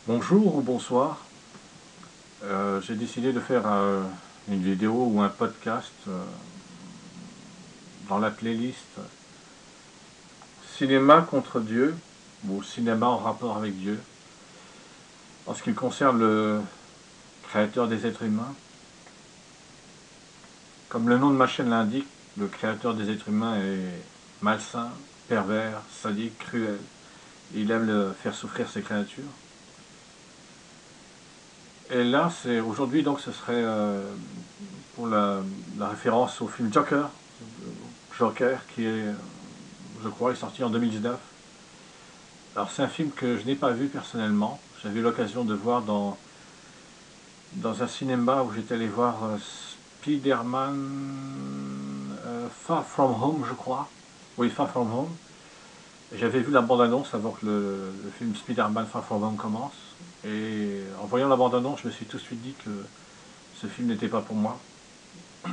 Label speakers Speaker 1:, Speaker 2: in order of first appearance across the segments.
Speaker 1: Bonjour ou bonsoir. J'ai décidé de faire une vidéo ou un podcast dans la playlist Cinéma contre Dieu ou cinéma en rapport avec Dieu. En ce qui concerne le créateur des êtres humains, comme le nom de ma chaîne l'indique, le créateur des êtres humains est malsain, pervers, sadique, cruel. Il aime faire souffrir ses créatures. Et là, c'est aujourd'hui, donc, ce serait pour la référence au film Joker, qui est, je crois, est sorti en 2019. Alors, c'est un film que je n'ai pas vu personnellement. J'avais eu l'occasion de voir dans un cinéma où j'étais allé voir Spider-Man Far From Home, je crois. Oui, Far From Home. J'avais vu la bande-annonce avant que le film Spider-Man Far From Home commence. Et en voyant la bande-annonce, je me suis tout de suite dit que ce film n'était pas pour moi. Donc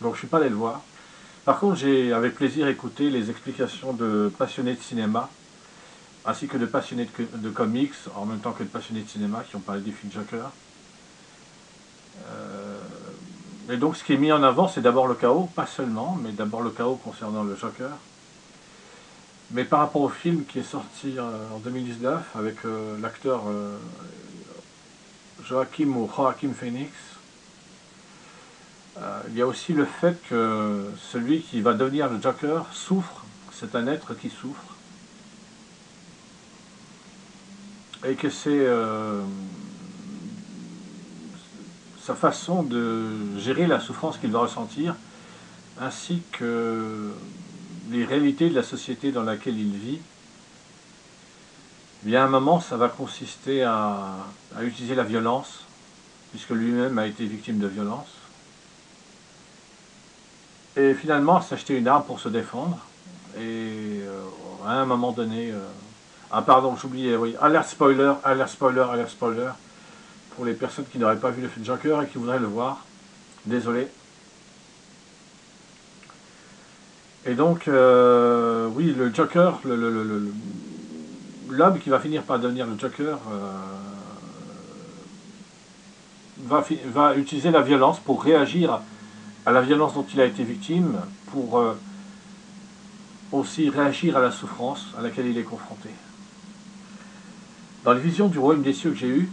Speaker 1: je ne suis pas allé le voir. Par contre, j'ai avec plaisir écouté les explications de passionnés de cinéma, ainsi que de passionnés de comics, en même temps que de passionnés de cinéma, qui ont parlé du film Joker. Et donc ce qui est mis en avant, c'est d'abord le chaos, pas seulement, mais d'abord le chaos concernant le Joker. Mais par rapport au film qui est sorti en 2019, avec l'acteur Joaquin Phoenix, il y a aussi le fait que celui qui va devenir le Joker souffre, c'est un être qui souffre, et que c'est sa façon de gérer la souffrance qu'il va ressentir, ainsi que les réalités de la société dans laquelle il vit. Il y a un moment, ça va consister à utiliser la violence, puisque lui-même a été victime de violence, et finalement s'acheter une arme pour se défendre. Et à un moment donné, ah pardon, j'oubliais, oui, alerte spoiler, alerte spoiler, alerte spoiler, pour les personnes qui n'auraient pas vu le film Joker et qui voudraient le voir. Désolé. Et donc, oui, le Joker, l'homme qui va finir par devenir le Joker va utiliser la violence pour réagir à la violence dont il a été victime, pour aussi réagir à la souffrance à laquelle il est confronté. Dans les visions du royaume des cieux que j'ai eues,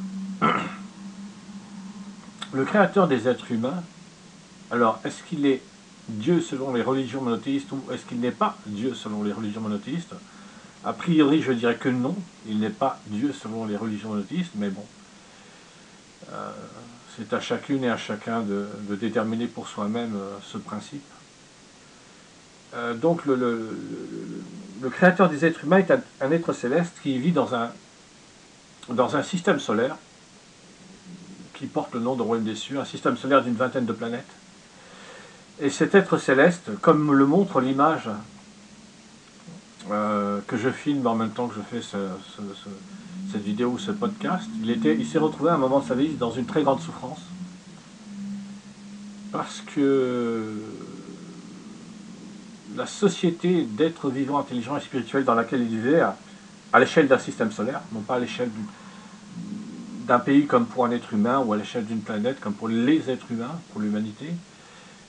Speaker 1: le créateur des êtres humains, alors est-ce qu'il est Dieu selon les religions monothéistes ou est-ce qu'il n'est pas Dieu selon les religions monothéistes? A priori, je dirais que non, il n'est pas Dieu selon les religions monothéistes, mais bon, c'est à chacune et à chacun de déterminer pour soi-même ce principe. Donc le créateur des êtres humains est un être céleste qui vit dans un système solaire qui porte le nom de royaume des cieux, un système solaire d'une vingtaine de planètes. Et cet être céleste, comme le montre l'image que je filme en même temps que je fais cette vidéo ou ce podcast, il s'est retrouvé à un moment de sa vie dans une très grande souffrance. Parce que la société d'êtres vivants, intelligents et spirituels dans laquelle il vivait, à l'échelle d'un système solaire, non pas à l'échelle d'un pays comme pour un être humain, ou à l'échelle d'une planète comme pour les êtres humains, pour l'humanité,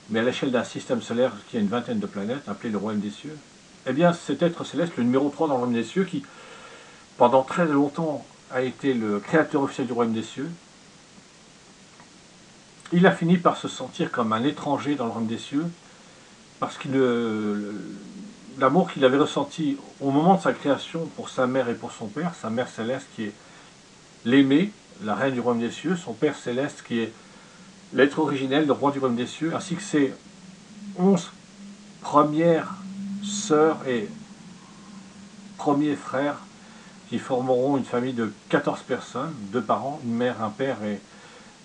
Speaker 1: mais à l'échelle d'un système solaire qui a une vingtaine de planètes, appelé le royaume des cieux, eh bien cet être céleste, le numéro 3 dans le royaume des cieux, qui pendant très longtemps a été le créateur officiel du royaume des cieux, il a fini par se sentir comme un étranger dans le royaume des cieux, parce que l'amour qu'il avait ressenti au moment de sa création pour sa mère et pour son père, sa mère céleste qui est l'aimée, la reine du royaume des cieux, son père céleste qui est l'être originel, le roi du royaume des cieux, ainsi que ses 11 premières sœurs et premiers frères qui formeront une famille de 14 personnes, 2 parents, une mère, un père et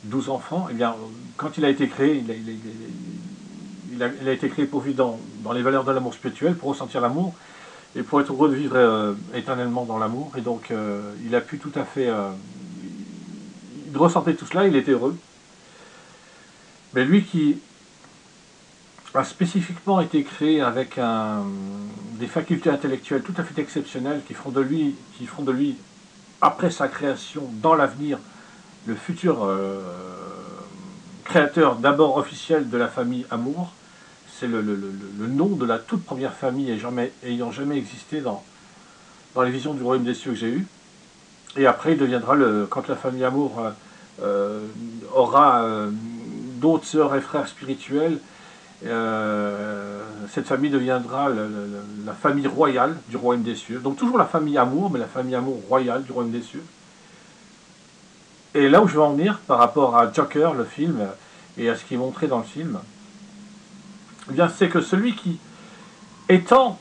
Speaker 1: 12 enfants. Et bien, quand il a été créé, il a été créé pour vivre dans les valeurs de l'amour spirituel, pour ressentir l'amour et pour être heureux de vivre éternellement dans l'amour. Et donc, il a pu tout à fait... il ressentait tout cela, il était heureux. Mais lui qui a spécifiquement été créé avec des facultés intellectuelles tout à fait exceptionnelles qui font de lui après sa création, dans l'avenir, le futur créateur d'abord officiel de la famille Amour. C'est le nom de la toute première famille ayant jamais existé dans les visions du royaume des cieux que j'ai eues. Et après, il deviendra, quand la famille Amour aura d'autres sœurs et frères spirituels, cette famille deviendra la famille royale du royaume des cieux. Donc toujours la famille Amour, mais la famille Amour royale du royaume des cieux. Et là où je veux en venir par rapport à Joker, le film, et à ce qui est montré dans le film, eh bien c'est que celui qui, ayant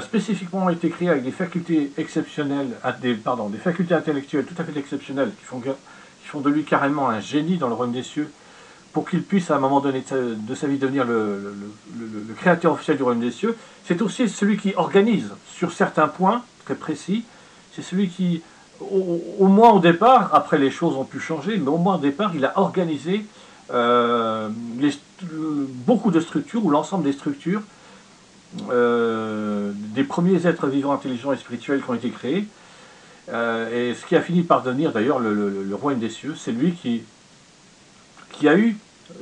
Speaker 1: spécifiquement été créé avec des facultés exceptionnelles, des facultés intellectuelles tout à fait exceptionnelles, qui font de lui carrément un génie dans le royaume des cieux, pour qu'il puisse à un moment donné de sa vie devenir le créateur officiel du royaume des cieux, c'est aussi celui qui organise sur certains points très précis, c'est celui qui, au moins au départ, après les choses ont pu changer, mais au moins au départ, il a organisé beaucoup de structures, ou l'ensemble des structures, des premiers êtres vivants, intelligents et spirituels qui ont été créés, et ce qui a fini par devenir d'ailleurs le royaume des cieux, c'est lui qui a eu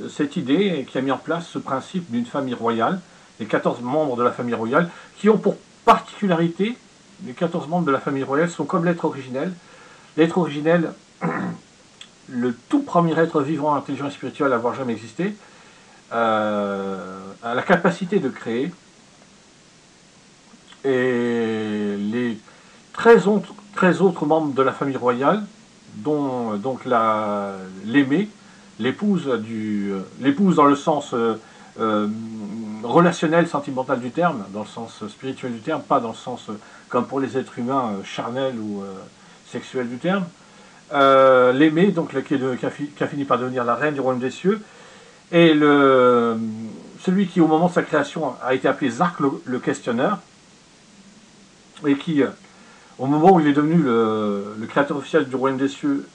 Speaker 1: cette idée et qui a mis en place ce principe d'une famille royale, les 14 membres de la famille royale, qui ont pour particularité, les 14 membres de la famille royale sont comme l'être originel. L'être originel, le tout premier être vivant, intelligent et spirituel à avoir jamais existé, a la capacité de créer, et les 13 autres membres de la famille royale, dont donc l'aimée, l'épouse dans le sens relationnel, sentimental du terme, dans le sens spirituel du terme, pas dans le sens comme pour les êtres humains charnel ou sexuel du terme. L'aimée, donc qui a fini par devenir la reine du royaume des cieux, et celui qui au moment de sa création a été appelé Zark le questionneur, et qui au moment où il est devenu le créateur officiel du royaume des cieux,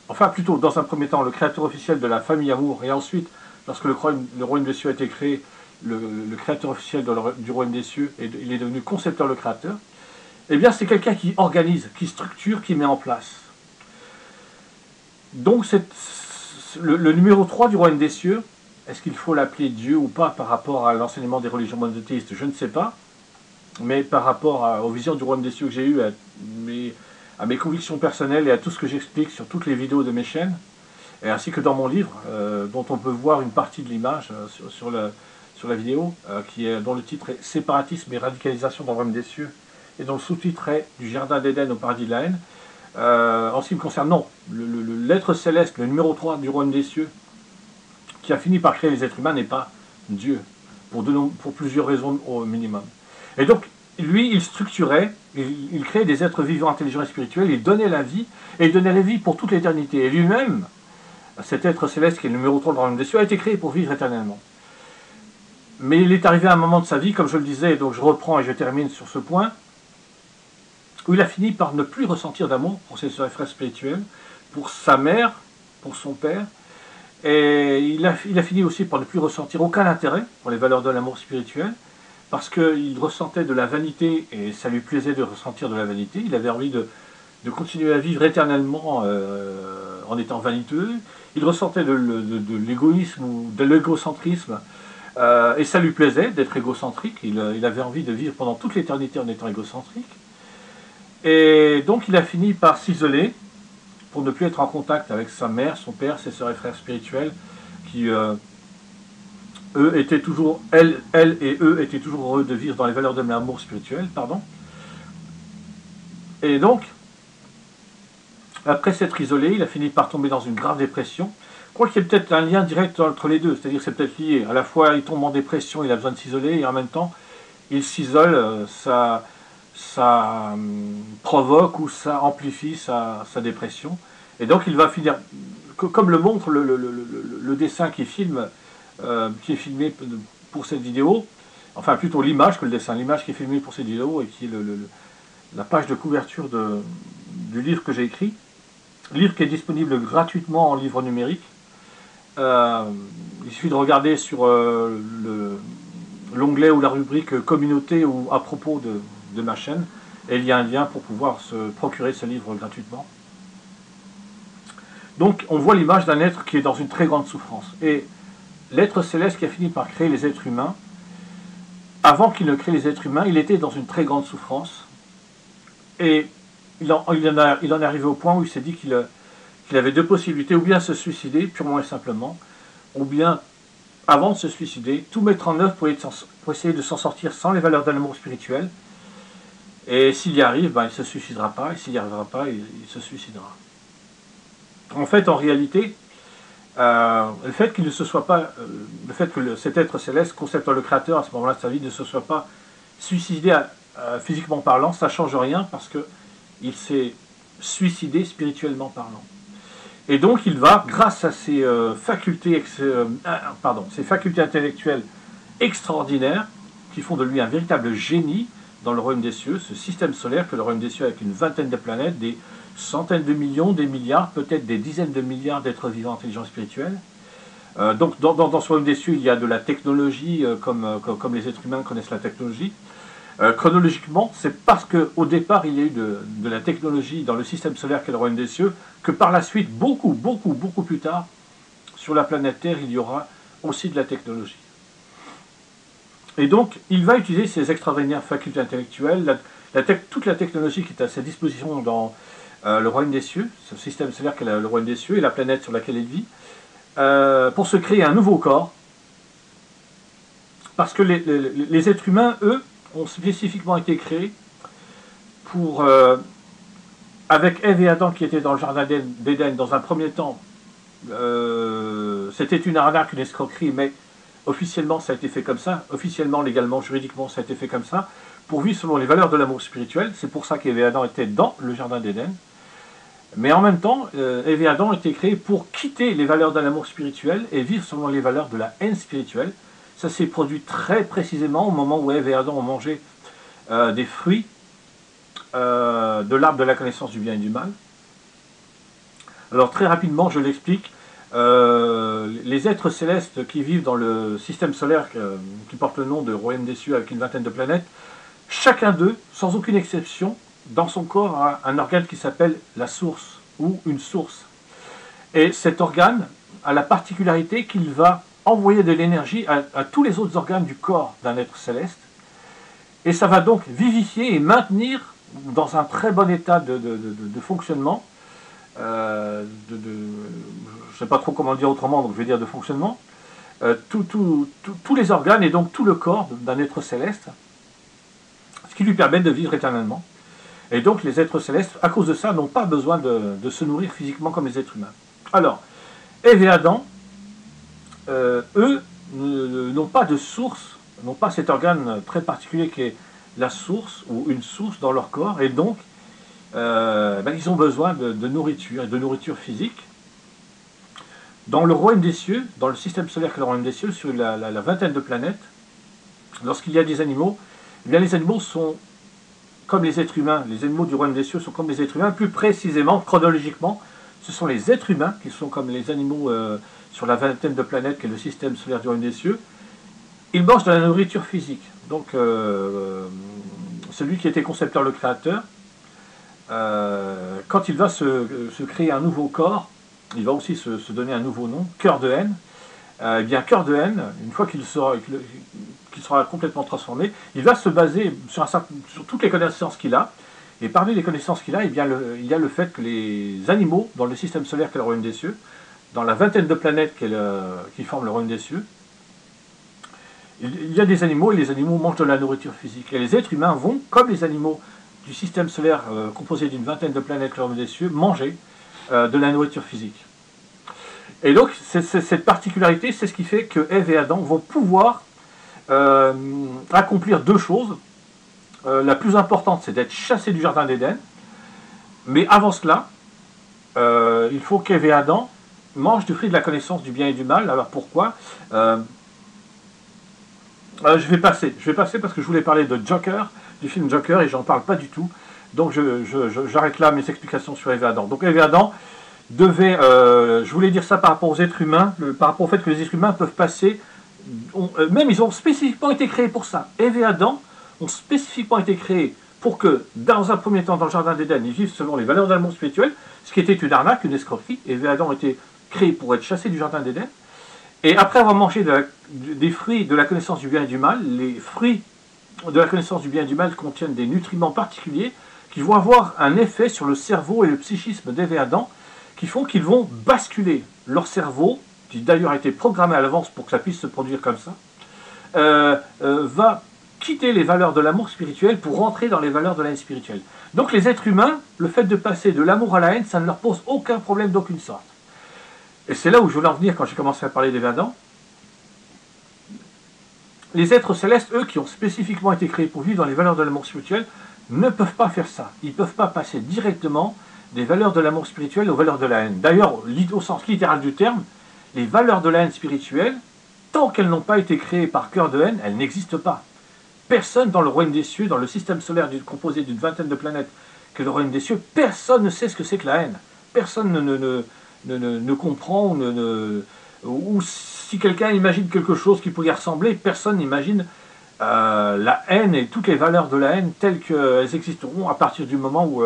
Speaker 1: enfin plutôt dans un premier temps le créateur officiel de la famille Amour, et ensuite lorsque le royaume des cieux a été créé, le créateur officiel du royaume des cieux, et il est devenu concepteur le créateur, eh bien c'est quelqu'un qui organise, qui structure, qui met en place. Donc le numéro 3 du royaume des cieux, est-ce qu'il faut l'appeler Dieu ou pas par rapport à l'enseignement des religions monothéistes, je ne sais pas, mais par rapport aux visions du royaume des cieux que j'ai eues, à mes convictions personnelles et à tout ce que j'explique sur toutes les vidéos de mes chaînes, et ainsi que dans mon livre, dont on peut voir une partie de l'image sur la vidéo, dont le titre est « Séparatisme et radicalisation dans le royaume des cieux », et dont le sous-titre est « Du jardin d'Éden au paradis de la haine ». En ce qui me concerne, non, l'être céleste, le numéro 3 du royaume des cieux, qui a fini par créer les êtres humains, n'est pas Dieu, pour plusieurs raisons au minimum. Et donc, lui, il structurait, il créait des êtres vivants, intelligents et spirituels, il donnait la vie, et il donnait la vie pour toute l'éternité. Et lui-même, cet être céleste qui est le numéro 3 du royaume des cieux, a été créé pour vivre éternellement. Mais il est arrivé à un moment de sa vie, comme je le disais, donc je reprends et je termine sur ce point, où il a fini par ne plus ressentir d'amour pour ses sœurs et frères spirituels, pour sa mère, pour son père, et il a fini aussi par ne plus ressentir aucun intérêt pour les valeurs de l'amour spirituel, parce qu'il ressentait de la vanité, et ça lui plaisait de ressentir de la vanité. Il avait envie de continuer à vivre éternellement en étant vaniteux. Il ressentait de l'égoïsme ou de l'égocentrisme, et ça lui plaisait d'être égocentrique. Il avait envie de vivre pendant toute l'éternité en étant égocentrique. Et donc il a fini par s'isoler, pour ne plus être en contact avec sa mère, son père, ses sœurs et frères spirituels, qui... eux étaient toujours, elle et eux étaient toujours heureux de vivre dans les valeurs de l'amour spirituel, pardon. Et donc, après s'être isolé, il a fini par tomber dans une grave dépression. Je crois qu'il y a peut-être un lien direct entre les deux, c'est-à-dire que c'est peut-être lié. À la fois, il tombe en dépression, il a besoin de s'isoler, et en même temps, il s'isole, ça provoque ou ça amplifie sa dépression. Et donc, il va finir, comme le montre le dessin qui est filmé pour cette vidéo, enfin plutôt l'image que le dessin, l'image qui est filmée pour cette vidéo et qui est la page de couverture du livre que j'ai écrit, livre qui est disponible gratuitement en livre numérique. Il suffit de regarder sur l'onglet ou la rubrique communauté ou à propos de ma chaîne, Et il y a un lien pour pouvoir se procurer ce livre gratuitement. Donc on voit l'image d'un être qui est dans une très grande souffrance. Et l'être céleste qui a fini par créer les êtres humains, avant qu'il ne crée les êtres humains, il était dans une très grande souffrance. Et il en est arrivé au point où il s'est dit qu'il avait deux possibilités, ou bien se suicider purement et simplement, ou bien, avant de se suicider, tout mettre en œuvre pour essayer de s'en sortir sans les valeurs de l'amour spirituel. Et s'il y arrive, ben, il ne se suicidera pas, et s'il n'y arrivera pas, il se suicidera. En fait, en réalité, le fait qu'il ne se soit pas, le fait que cet être céleste, conceptant le Créateur à ce moment-là de sa vie, ne se soit pas suicidé physiquement parlant, ça ne change rien parce qu'il s'est suicidé spirituellement parlant. Et donc il va, grâce à ses facultés intellectuelles extraordinaires, qui font de lui un véritable génie dans le royaume des cieux, ce système solaire que le royaume des cieux avec une vingtaine de planètes, des centaines de millions, des milliards, peut-être des dizaines de milliards d'êtres vivants intelligents spirituels. Donc dans ce royaume des cieux, il y a de la technologie, comme les êtres humains connaissent la technologie. Chronologiquement, c'est parce qu'au départ, il y a eu de la technologie dans le système solaire qu'est le royaume des cieux, que par la suite, beaucoup plus tard, sur la planète Terre, il y aura aussi de la technologie. Et donc, il va utiliser ces extraordinaires facultés intellectuelles, toute la technologie qui est à sa disposition dans le royaume des cieux, ce système solaire qu'est le royaume des cieux et la planète sur laquelle il vit, pour se créer un nouveau corps. Parce que les êtres humains, eux, ont spécifiquement été créés pour, avec Ève et Adam qui étaient dans le jardin d'Éden, dans un premier temps, c'était une arnaque, une escroquerie, mais officiellement ça a été fait comme ça, officiellement, légalement, juridiquement ça a été fait comme ça, pour vivre selon les valeurs de l'amour spirituel. C'est pour ça qu'Ève et Adam étaient dans le jardin d'Éden. Mais en même temps, Ève et Adam étaient créés pour quitter les valeurs de l'amour spirituel et vivre selon les valeurs de la haine spirituelle. Ça s'est produit très précisément au moment où Ève et Adam ont mangé des fruits de l'arbre de la connaissance du bien et du mal. Alors très rapidement, je l'explique. Les êtres célestes qui vivent dans le système solaire qui porte le nom de royaume des cieux avec une vingtaine de planètes, chacun d'eux, sans aucune exception, dans son corps a un organe qui s'appelle la source ou une source. Et cet organe a la particularité qu'il va envoyer de l'énergie à tous les autres organes du corps d'un être céleste. Et ça va donc vivifier et maintenir dans un très bon état de fonctionnement, je ne sais pas trop comment le dire autrement, donc je vais dire de fonctionnement, tous les organes et donc tout le corps d'un être céleste, ce qui lui permet de vivre éternellement. Et donc les êtres célestes, à cause de ça, n'ont pas besoin de se nourrir physiquement comme les êtres humains. Alors, Ève et Adam, eux, n'ont pas de source, n'ont pas cet organe très particulier qui est la source ou une source dans leur corps, et donc ils ont besoin de nourriture, et de nourriture physique. Dans le royaume des cieux, dans le système solaire que le royaume des cieux, sur la vingtaine de planètes, lorsqu'il y a des animaux, eh bien les animaux sont comme les êtres humains. Les animaux du royaume des cieux sont comme les êtres humains, plus précisément, chronologiquement, ce sont les êtres humains qui sont comme les animaux sur la vingtaine de planètes qu'est le système solaire du royaume des cieux. Ils mangent de la nourriture physique. Donc celui qui était concepteur, le créateur, quand il va se créer un nouveau corps, il va aussi se donner un nouveau nom, cœur de haine. Eh bien, cœur de haine, une fois qu'il sera complètement transformé, il va se baser sur toutes les connaissances qu'il a. Et parmi les connaissances qu'il a, eh bien, il y a le fait que les animaux, dans le système solaire qu'est le royaume des cieux, dans la vingtaine de planètes qui forment le royaume des cieux, il y a des animaux et les animaux mangent de la nourriture physique. Et les êtres humains vont, comme les animaux du système solaire composé d'une vingtaine de planètes, le royaume des cieux, manger de la nourriture physique. Et donc, cette particularité, c'est ce qui fait que Ève et Adam vont pouvoir accomplir deux choses. La plus importante, c'est d'être chassés du jardin d'Éden. Mais avant cela, il faut qu'Ève et Adam mangent du fruit de la connaissance du bien et du mal. Alors pourquoi je vais passer parce que je voulais parler de Joker, du film Joker, et j'en parle pas du tout. Donc j'arrête là mes explications sur Ève et Adam. Donc Ève et Adam devaient, je voulais dire ça par rapport aux êtres humains, par rapport au fait que les êtres humains peuvent passer, même ils ont spécifiquement été créés pour ça. Ève et Adam ont spécifiquement été créés pour que, dans un premier temps, dans le jardin d'Éden, ils vivent selon les valeurs de l'amour spirituel, ce qui était une arnaque, une escroquerie, et Adam était créé pour être chassé du jardin d'Éden. Et après avoir mangé des fruits de la connaissance du bien et du mal, les fruits de la connaissance du bien et du mal contiennent des nutriments particuliers qui vont avoir un effet sur le cerveau et le psychisme d'Ève et Adam, qui font qu'ils vont basculer leur cerveau, qui d'ailleurs a été programmé à l'avance pour que ça puisse se produire comme ça, va quitter les valeurs de l'amour spirituel pour rentrer dans les valeurs de la haine spirituelle. Donc les êtres humains, le fait de passer de l'amour à la haine, ça ne leur pose aucun problème d'aucune sorte. Et c'est là où je voulais en venir quand j'ai commencé à parler des Adam. Les êtres célestes, eux, qui ont spécifiquement été créés pour vivre dans les valeurs de l'amour spirituel, ne peuvent pas faire ça. Ils ne peuvent pas passer directement des valeurs de l'amour spirituel aux valeurs de la haine. D'ailleurs, au sens littéral du terme, les valeurs de la haine spirituelle, tant qu'elles n'ont pas été créées par cœur de haine, elles n'existent pas. Personne dans le royaume des cieux, dans le système solaire composé d'une vingtaine de planètes que le royaume des cieux, personne ne sait ce que c'est que la haine. Personne ne comprend, ou si quelqu'un imagine quelque chose qui pourrait y ressembler, personne n'imagine la haine et toutes les valeurs de la haine telles qu'elles existeront à partir du moment où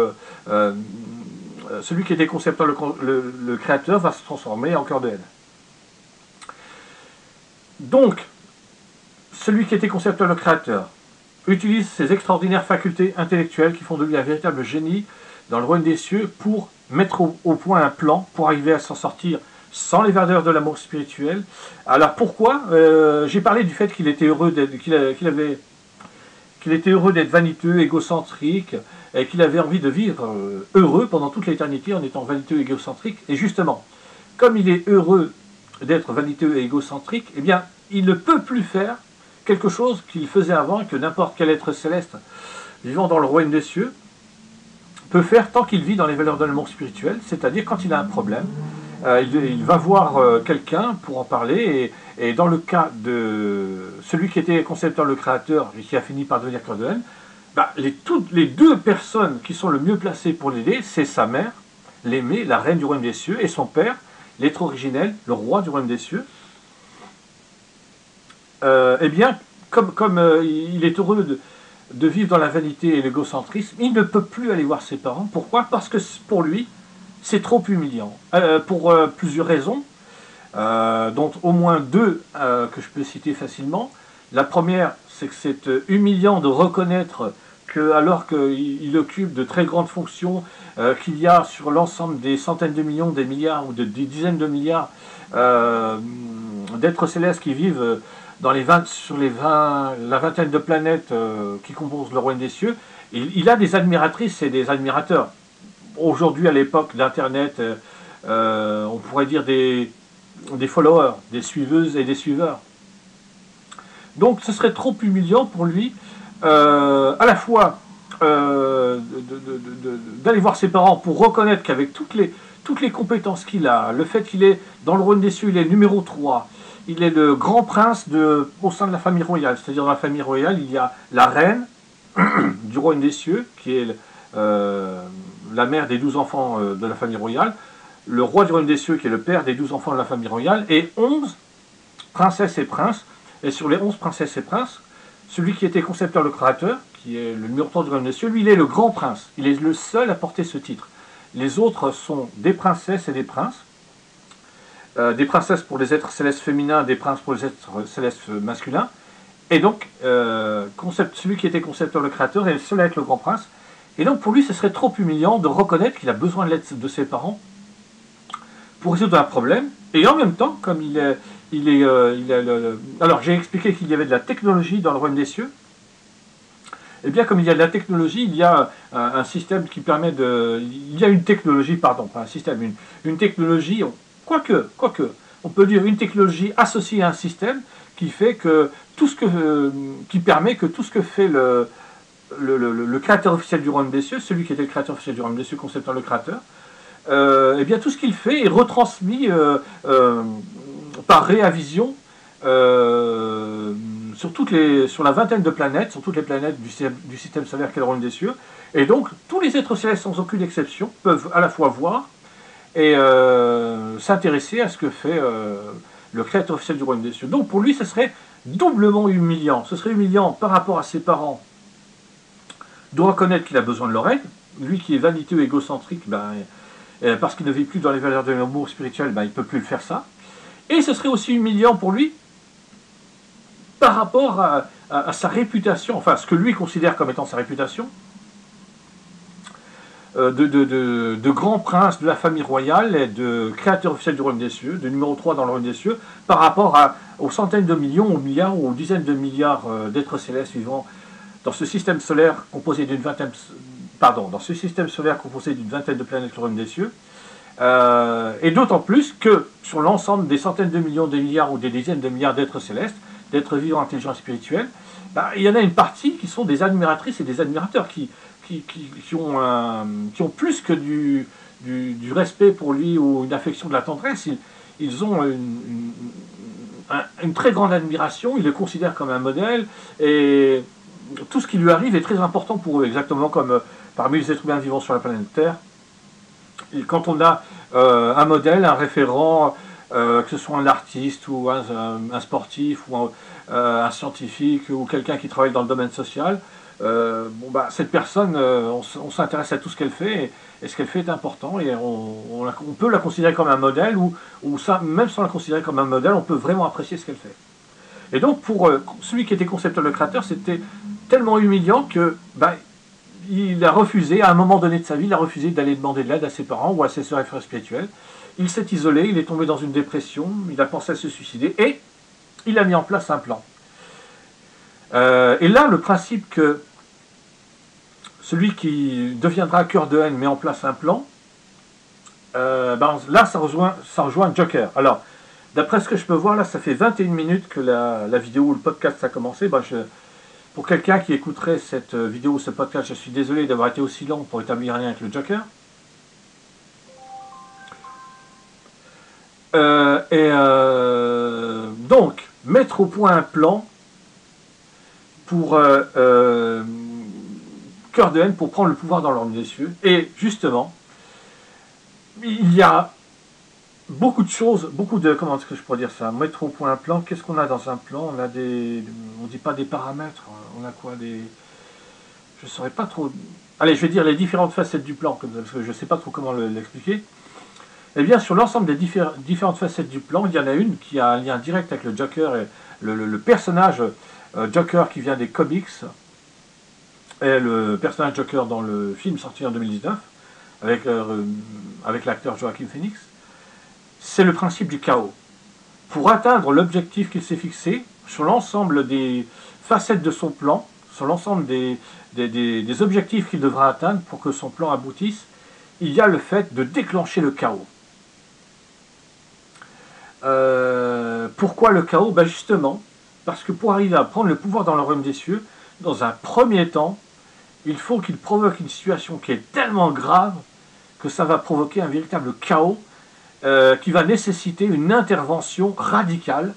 Speaker 1: celui qui était concepteur, le créateur, va se transformer en cœur de haine. Donc, celui qui était concepteur, le créateur, utilise ses extraordinaires facultés intellectuelles qui font de lui un véritable génie dans le royaume des cieux pour mettre au point un plan pour arriver à s'en sortir sans les valeurs de l'amour spirituel. Alors pourquoi j'ai parlé du fait qu'il était heureux qu'il était heureux d'être vaniteux, égocentrique, et qu'il avait envie de vivre heureux pendant toute l'éternité en étant vaniteux et égocentrique. Et justement, comme il est heureux d'être vaniteux et égocentrique, eh bien, il ne peut plus faire quelque chose qu'il faisait avant et que n'importe quel être céleste vivant dans le royaume des cieux peut faire tant qu'il vit dans les valeurs de l'amour spirituel, c'est-à-dire quand il a un problème, il va voir quelqu'un pour en parler, et dans le cas de celui qui était concepteur, le créateur, et qui a fini par devenir cœur de haine, les deux personnes qui sont le mieux placées pour l'aider, c'est sa mère, l'aimée, la reine du royaume des cieux, et son père, l'être originel, le roi du royaume des cieux. Eh bien, comme il est heureux de vivre dans la vanité et l'égocentrisme, il ne peut plus aller voir ses parents. Pourquoi? Parce que pour lui, c'est trop humiliant. Pour plusieurs raisons, dont au moins deux que je peux citer facilement. La première, c'est que c'est humiliant de reconnaître que, alors qu'il occupe de très grandes fonctions, qu'il y a sur l'ensemble des centaines de millions, des milliards ou des dizaines de milliards d'êtres célestes qui vivent sur la vingtaine de planètes qui composent le royaume des cieux, il a des admiratrices et des admirateurs. Aujourd'hui, à l'époque d'Internet, on pourrait dire des followers, des suiveuses et des suiveurs. Donc ce serait trop humiliant pour lui, à la fois d'aller voir ses parents pour reconnaître qu'avec toutes les compétences qu'il a, le fait qu'il est dans le royaume des cieux, il est numéro 3, il est le grand prince au sein de la famille royale, c'est-à-dire dans la famille royale, il y a la reine du royaume des cieux, qui est la mère des 12 enfants de la famille royale, le roi du royaume des cieux, qui est le père des 12 enfants de la famille royale, et 11 princesses et princes. Et sur les 11 princesses et princes, celui qui était concepteur, le créateur, qui est le numéro 3 du royaume des cieux, lui, il est le grand prince. Il est le seul à porter ce titre. Les autres sont des princesses et des princes. Des princesses pour les êtres célestes féminins, des princes pour les êtres célestes masculins. Et donc, celui qui était concepteur, le créateur, est le seul à être le grand prince. Et donc, pour lui, ce serait trop humiliant de reconnaître qu'il a besoin de l'aide de ses parents pour résoudre un problème. Et en même temps, comme alors, j'ai expliqué qu'il y avait de la technologie dans le royaume des cieux. Eh bien, comme il y a de la technologie, il y a un système qui permet de... Il y a une technologie, pardon, pas un système, une technologie... Quoique, on peut dire une technologie associée à un système qui fait que qui permet que tout ce que fait le créateur officiel du royaume des cieux, celui qui était le créateur officiel du royaume des cieux, concepteur le créateur, eh bien tout ce qu'il fait est retransmis par réavision sur la vingtaine de planètes, sur toutes les planètes du système solaire qu'est le royaume des cieux. Et donc tous les êtres célestes, sans aucune exception, peuvent à la fois voir et s'intéresser à ce que fait le créateur officiel du royaume des cieux. Donc pour lui, ce serait doublement humiliant. Ce serait humiliant par rapport à ses parents, doit reconnaître qu'il a besoin de leur aide. Lui qui est vaniteux, égocentrique, ben, parce qu'il ne vit plus dans les valeurs de l'amour spirituel, ben, il ne peut plus le faire ça. Et ce serait aussi humiliant pour lui par rapport à sa réputation, enfin ce que lui considère comme étant sa réputation, de grand prince de la famille royale et de créateur officiel du royaume des cieux, de numéro 3 dans le royaume des cieux, par rapport aux centaines de millions, aux milliards ou aux dizaines de milliards d'êtres célestes vivant dans ce système solaire composé d'une vingtaine, de planètes du royaume des cieux. Et d'autant plus que sur l'ensemble des centaines de millions, des milliards ou des dizaines de milliards d'êtres célestes, d'êtres vivants, intelligents et spirituels, bah, il y en a une partie qui sont des admiratrices et des admirateurs qui ont plus que du respect pour lui ou une affection, de la tendresse. Ils ont une très grande admiration, ils le considèrent comme un modèle, et tout ce qui lui arrive est très important pour eux, exactement comme parmi les êtres humains vivant sur la planète Terre. Et quand on a un modèle, un référent, que ce soit un artiste ou un sportif ou un scientifique ou quelqu'un qui travaille dans le domaine social, bon, bah, cette personne, on s'intéresse à tout ce qu'elle fait, et ce qu'elle fait est important, et on peut la considérer comme un modèle, ou ça, même sans la considérer comme un modèle, on peut vraiment apprécier ce qu'elle fait. Et donc pour celui qui était concepteur, le créateur, c'était tellement humiliant que bah, il a refusé, à un moment donné de sa vie, il a refusé d'aller demander de l'aide à ses parents ou à ses sœurs et frères spirituels. Il s'est isolé, il est tombé dans une dépression, il a pensé à se suicider, et il a mis en place un plan. Et là, le principe que celui qui deviendra cœur de haine met en place un plan, ben, là, ça rejoint Joker. Alors, d'après ce que je peux voir, là, ça fait 21 minutes que la vidéo ou le podcast a commencé. Ben, pour quelqu'un qui écouterait cette vidéo ou ce podcast, je suis désolé d'avoir été aussi long pour établir un lien avec le Joker. Donc, mettre au point un plan pour cœur de haine, pour prendre le pouvoir dans l'ordre des cieux. Et justement, il y a beaucoup de choses, comment est-ce que je pourrais dire ça, mettre au point un plan. Qu'est-ce qu'on a dans un plan? On a on dit pas des paramètres, on a quoi, je ne saurais pas trop, allez, je vais dire les différentes facettes du plan, parce que je ne sais pas trop comment l'expliquer. Eh bien, sur l'ensemble des différentes facettes du plan, il y en a une qui a un lien direct avec le Joker, et le personnage Joker qui vient des comics, et le personnage Joker dans le film sorti en 2019, avec l'acteur Joaquin Phoenix. C'est le principe du chaos. Pour atteindre l'objectif qu'il s'est fixé, sur l'ensemble des facettes de son plan, sur l'ensemble des objectifs qu'il devra atteindre pour que son plan aboutisse, il y a le fait de déclencher le chaos. Pourquoi le chaos? Ben justement, parce que pour arriver à prendre le pouvoir dans le royaume des cieux, dans un premier temps, il faut qu'il provoque une situation qui est tellement grave que ça va provoquer un véritable chaos qui va nécessiter une intervention radicale,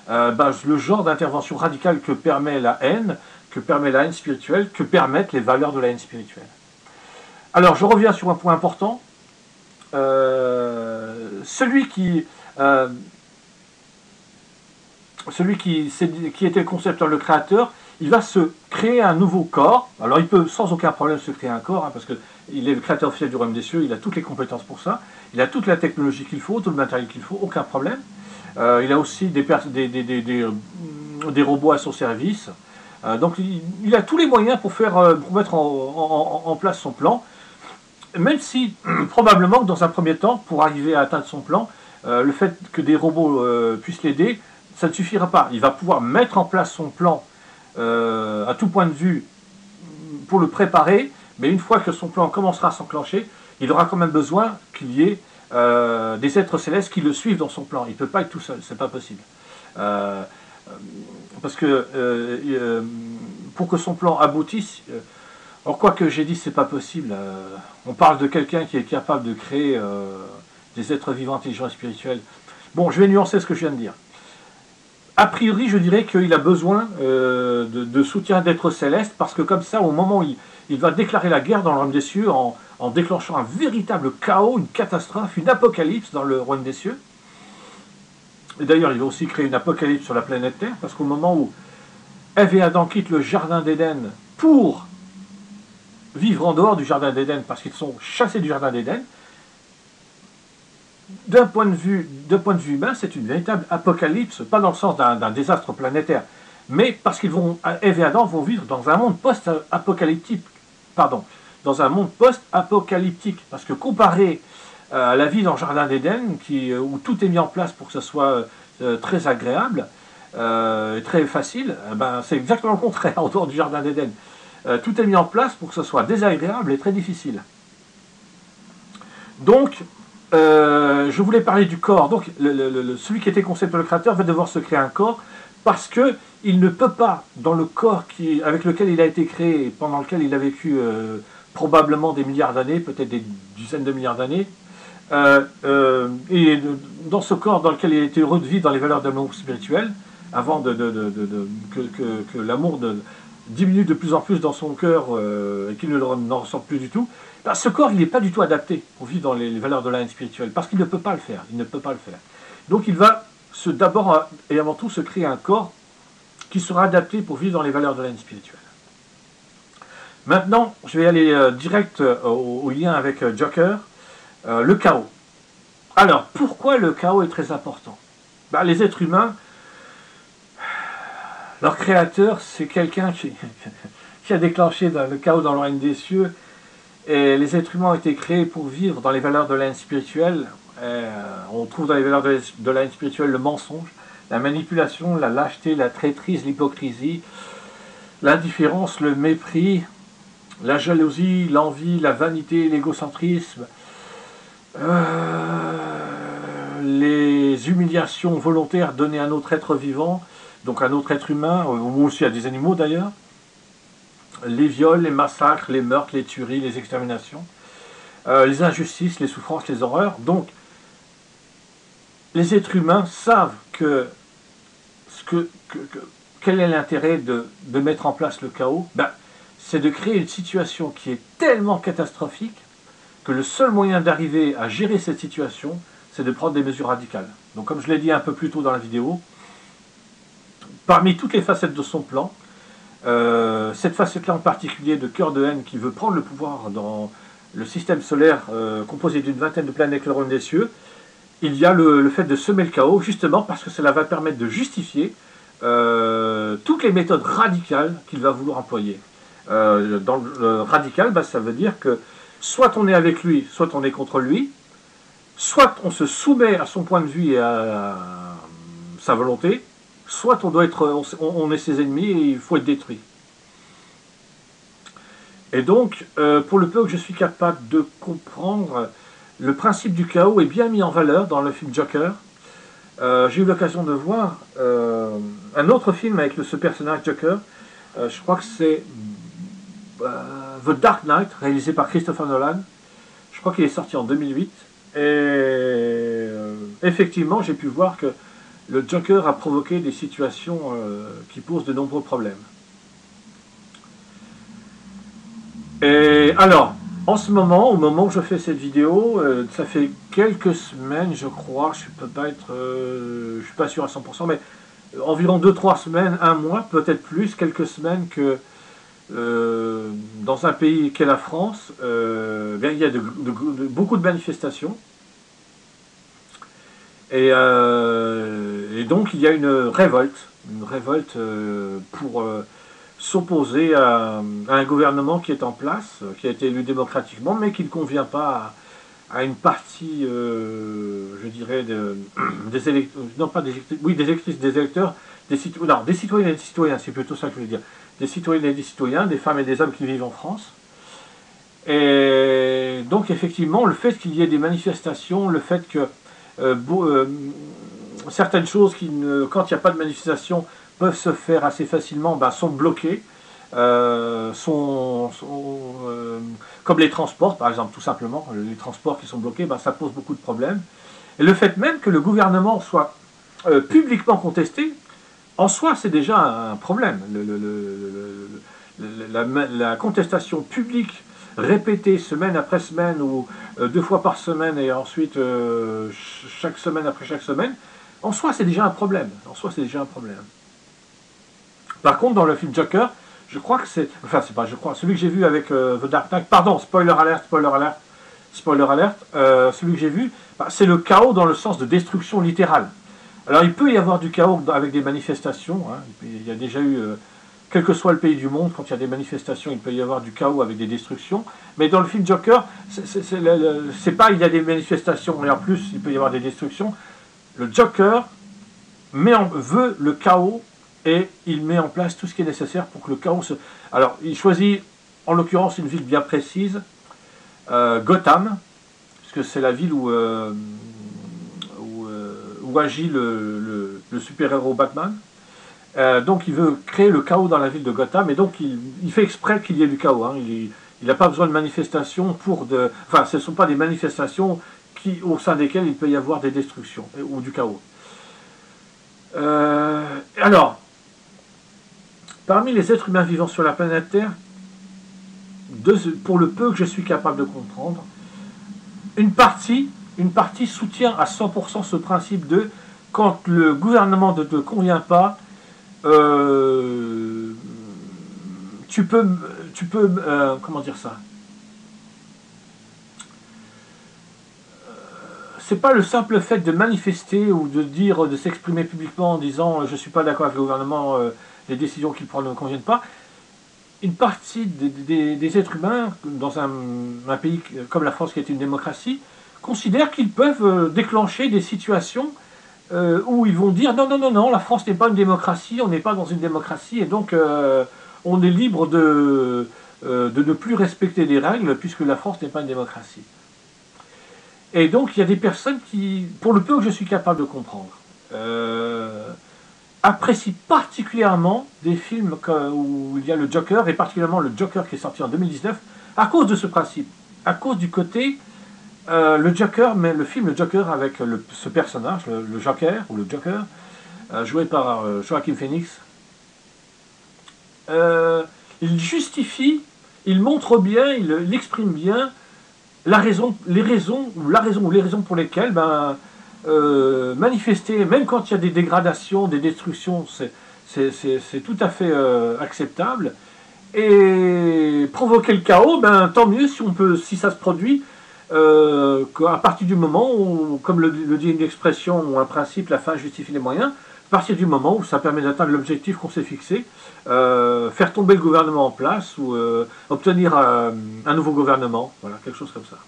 Speaker 1: le genre d'intervention radicale que permet la haine spirituelle, que permettent les valeurs de la haine spirituelle. Alors je reviens sur un point important. Celui qui était le concepteur, le créateur, il va se créer un nouveau corps. Alors il peut sans aucun problème se créer un corps, parce qu'il est le créateur officiel du royaume des cieux, il a toutes les compétences pour ça, il a toute la technologie qu'il faut, tout le matériel qu'il faut, aucun problème. Il a aussi des robots à son service. Donc il a tous les moyens pour mettre en place son plan, même si probablement que dans un premier temps, pour arriver à atteindre son plan, le fait que des robots puissent l'aider, ça ne suffira pas. Il va pouvoir mettre en place son plan à tout point de vue pour le préparer, mais une fois que son plan commencera à s'enclencher, il aura quand même besoin qu'il y ait des êtres célestes qui le suivent dans son plan. Il ne peut pas être tout seul, c'est pas possible. Parce que pour que son plan aboutisse, alors quoi que j'ai dit c'est pas possible, on parle de quelqu'un qui est capable de créer des êtres vivants, intelligents et spirituels. Bon, je vais nuancer ce que je viens de dire. A priori, je dirais qu'il a besoin de soutien d'êtres célestes, parce que comme ça, au moment où il va déclarer la guerre dans le royaume des cieux, en déclenchant un véritable chaos, une catastrophe, une apocalypse dans le royaume des cieux. Et d'ailleurs, il va aussi créer une apocalypse sur la planète Terre, parce qu'au moment où Ève et Adam quittent le jardin d'Éden pour vivre en dehors du Jardin d'Éden parce qu'ils sont chassés du Jardin d'Éden, d'un point de vue humain, c'est une véritable apocalypse, pas dans le sens d'un désastre planétaire, mais parce qu'ils vont, Ève et Adam vont vivre dans un monde post-apocalyptique, dans un monde post-apocalyptique, parce que comparé à la vie dans le Jardin d'Éden, où tout est mis en place pour que ce soit très agréable, très facile, c'est exactement le contraire en dehors du Jardin d'Éden. Tout est mis en place pour que ce soit désagréable et très difficile. Donc, je voulais parler du corps. Donc, celui qui était conçu par le Créateur va devoir se créer un corps parce qu'il ne peut pas, dans le corps avec lequel il a été créé et pendant lequel il a vécu probablement des milliards d'années, peut-être des dizaines de milliards d'années, et dans ce corps dans lequel il a été heureux de vivre dans les valeurs de l'amour spirituel, avant que l'amour diminue de plus en plus dans son cœur et qu'il n'en ressent plus du tout, ce corps, il n'est pas du tout adapté pour vivre dans les valeurs de la haine spirituelle, parce qu'il ne peut pas le faire. Il ne peut pas le faire. Donc il va d'abord et avant tout se créer un corps qui sera adapté pour vivre dans les valeurs de la haine spirituelle. Maintenant, je vais aller direct au lien avec Joker, le chaos. Alors, pourquoi le chaos est très important? Les êtres humains, leur créateur, c'est quelqu'un qui a déclenché le chaos dans le règne des cieux. Et les êtres humains ont été créés pour vivre dans les valeurs de la haine spirituelle. On trouve dans les valeurs de la haine spirituelle le mensonge, la manipulation, la lâcheté, la traîtrise, l'hypocrisie, l'indifférence, le mépris, la jalousie, l'envie, la vanité, l'égocentrisme, les humiliations volontaires données à un autre être vivant, donc à un autre être humain, ou aussi à des animaux d'ailleurs, les viols, les massacres, les meurtres, les tueries, les exterminations, les injustices, les souffrances, les horreurs. Donc, les êtres humains savent quel est l'intérêt de mettre en place le chaos. C'est de créer une situation qui est tellement catastrophique que le seul moyen d'arriver à gérer cette situation, c'est de prendre des mesures radicales. Donc, comme je l'ai dit un peu plus tôt dans la vidéo, parmi toutes les facettes de son plan, cette facette-là en particulier de cœur de haine qui veut prendre le pouvoir dans le système solaire composé d'une vingtaine de planètes le royaume des cieux, il y a le fait de semer le chaos, justement parce que cela va permettre de justifier toutes les méthodes radicales qu'il va vouloir employer. Dans le radical, ça veut dire que soit on est avec lui, soit on est contre lui, soit on se soumet à son point de vue et à sa volonté, soit on est ses ennemis et il faut être détruit. Et donc, pour le peu que je suis capable de comprendre, le principe du chaos est bien mis en valeur dans le film Joker. J'ai eu l'occasion de voir un autre film avec ce personnage Joker. Je crois que c'est The Dark Knight, réalisé par Christopher Nolan. Je crois qu'il est sorti en 2008. Et effectivement, j'ai pu voir que le Joker a provoqué des situations qui posent de nombreux problèmes. Et alors, en ce moment, au moment où je fais cette vidéo, ça fait quelques semaines, je crois, je suis pas sûr à 100%, mais environ 2-3 semaines, un mois, peut-être plus, quelques semaines que dans un pays qu'est la France, il y a beaucoup de manifestations. Et donc il y a une révolte pour s'opposer à un gouvernement qui est en place, qui a été élu démocratiquement, mais qui ne convient pas à une partie, je dirais, des électeurs, non pas des électeurs, oui, des électeurs, des citoyens et des citoyens, c'est plutôt ça que je veux dire, des citoyennes et des citoyens, des femmes et des hommes qui vivent en France. Et donc effectivement, le fait qu'il y ait des manifestations, le fait que certaines choses qui, quand il n'y a pas de manifestation, peuvent se faire assez facilement, sont bloquées, comme les transports par exemple, tout simplement, les transports qui sont bloqués, ça pose beaucoup de problèmes. Et le fait même que le gouvernement soit publiquement contesté, en soi c'est déjà un problème. La contestation publique répétée semaine après semaine ou 2 fois par semaine et ensuite chaque semaine après chaque semaine, en soi c'est déjà un problème. Par contre, dans le film Joker, Je crois que c'est... Enfin, c'est pas je crois. Celui que j'ai vu avec The Dark Knight... Pardon, spoiler alert, spoiler alert. Spoiler alert. Celui que j'ai vu, bah, c'est le chaos dans le sens de destruction littérale. Alors, il peut y avoir du chaos avec des manifestations. Hein. Il y a déjà eu... quel que soit le pays du monde, quand il y a des manifestations, il peut y avoir du chaos avec des destructions. Mais dans le film Joker, c'est pas il y a des manifestations et en plus il peut y avoir des destructions. Le Joker veut le chaos et il met en place tout ce qui est nécessaire pour que le chaos se... Alors, il choisit en l'occurrence une ville bien précise, Gotham, puisque c'est la ville où agit le super-héros Batman. Donc il veut créer le chaos dans la ville de Gotham, et donc il fait exprès qu'il y ait du chaos. Hein. Il n'a pas besoin de manifestations pour de... Enfin, ce ne sont pas des manifestations au sein desquelles il peut y avoir des destructions ou du chaos. Alors, parmi les êtres humains vivant sur la planète Terre, pour le peu que je suis capable de comprendre, une partie soutient à 100% ce principe de quand le gouvernement ne te convient pas, tu peux comment dire ça, c'est pas le simple fait de manifester ou de s'exprimer publiquement en disant je suis pas d'accord avec le gouvernement, les décisions qu'il prend ne me conviennent pas. Une partie des êtres humains dans un pays comme la France qui est une démocratie considèrent qu'ils peuvent déclencher des situations où ils vont dire non, la France n'est pas une démocratie, on n'est pas dans une démocratie, et donc on est libre de ne plus respecter les règles puisque la France n'est pas une démocratie. Et donc il y a des personnes qui, pour le peu que je suis capable de comprendre, apprécient particulièrement des films où il y a le Joker, et particulièrement le Joker qui est sorti en 2019, à cause de ce principe, à cause du côté... le Joker, mais le film Le Joker avec ce personnage, le Joker, ou le Joker, joué par Joaquin Phoenix, il justifie, il montre bien, il exprime bien les raisons pour lesquelles manifester, même quand il y a des dégradations, des destructions, c'est tout à fait acceptable. Et provoquer le chaos, tant mieux si ça se produit. À partir du moment où, comme le dit une expression ou un principe, la fin justifie les moyens, à partir du moment où ça permet d'atteindre l'objectif qu'on s'est fixé, faire tomber le gouvernement en place ou obtenir un nouveau gouvernement, voilà, quelque chose comme ça.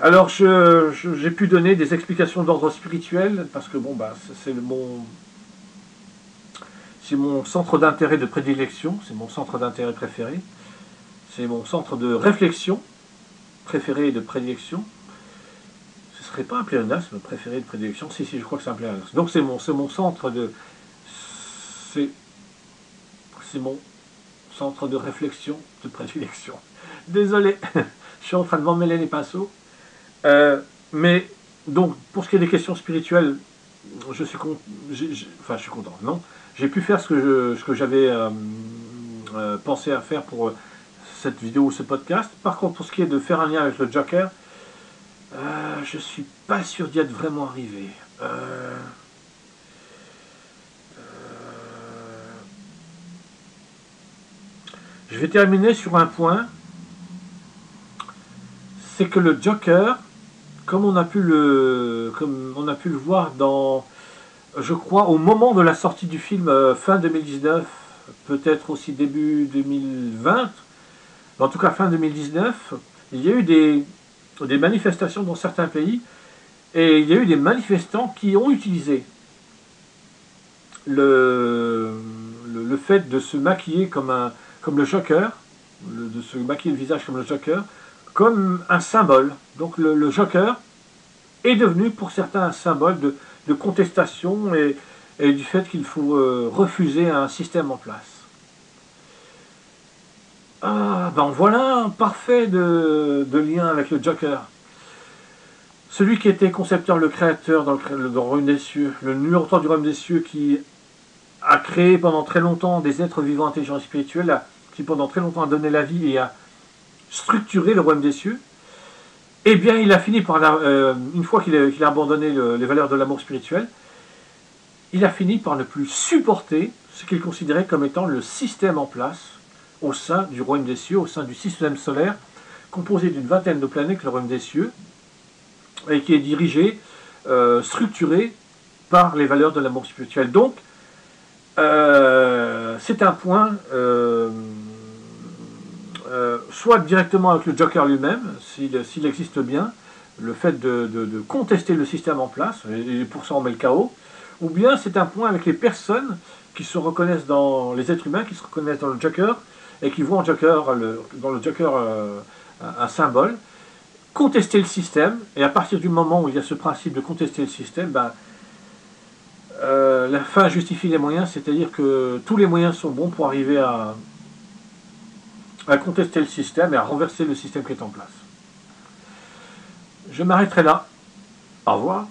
Speaker 1: Alors j'ai pu donner des explications d'ordre spirituel, parce que bon, c'est mon centre d'intérêt de prédilection, c'est mon centre d'intérêt préféré. C'est mon centre de réflexion préféré et de prédilection. Ce ne serait pas un pléonasme préféré et de prédilection. Si, je crois que c'est un pléonasme. Donc c'est mon centre de... C'est mon centre de réflexion, de prédilection. Désolé, je suis en train de m'emmêler les pinceaux. Mais, donc, pour ce qui est des questions spirituelles, je suis content. Non, j'ai pu faire ce que j'avais pensé à faire pour... cette vidéo ou ce podcast. Par contre, pour ce qui est de faire un lien avec le Joker, je suis pas sûr d'y être vraiment arrivé. Je vais terminer sur un point, c'est que le Joker, comme on a pu le voir dans, je crois, au moment de la sortie du film, fin 2019, peut-être aussi début 2020, en tout cas fin 2019, il y a eu des manifestations dans certains pays, et il y a eu des manifestants qui ont utilisé le fait de se maquiller comme le Joker, de se maquiller le visage comme le Joker, comme un symbole. Donc le Joker est devenu pour certains un symbole de contestation et du fait qu'il faut refuser un système en place. Ah, voilà un parfait de lien avec le Joker. Celui qui était concepteur, le créateur dans le Royaume des Cieux, le numéro 3 du Royaume des Cieux, qui a créé pendant très longtemps des êtres vivants, intelligents et spirituels, qui pendant très longtemps a donné la vie et a structuré le Royaume des Cieux, eh bien il a fini par, une fois qu'il a abandonné les valeurs de l'amour spirituel, il a fini par ne plus supporter ce qu'il considérait comme étant le système en place au sein du royaume des cieux, au sein du système solaire, composé d'une vingtaine de planètes, le royaume des cieux, et qui est dirigé, structuré par les valeurs de l'amour spirituel. Donc, c'est un point, soit directement avec le Joker lui-même, s'il existe bien, le fait de contester le système en place, et pour ça on met le chaos, ou bien c'est un point avec les personnes qui se reconnaissent dans les êtres humains, qui se reconnaissent dans le Joker, et qui voient dans le Joker un symbole, contester le système, et à partir du moment où il y a ce principe de contester le système, ben, la fin justifie les moyens, c'est-à-dire que tous les moyens sont bons pour arriver à contester le système et à renverser le système qui est en place. Je m'arrêterai là. Au revoir.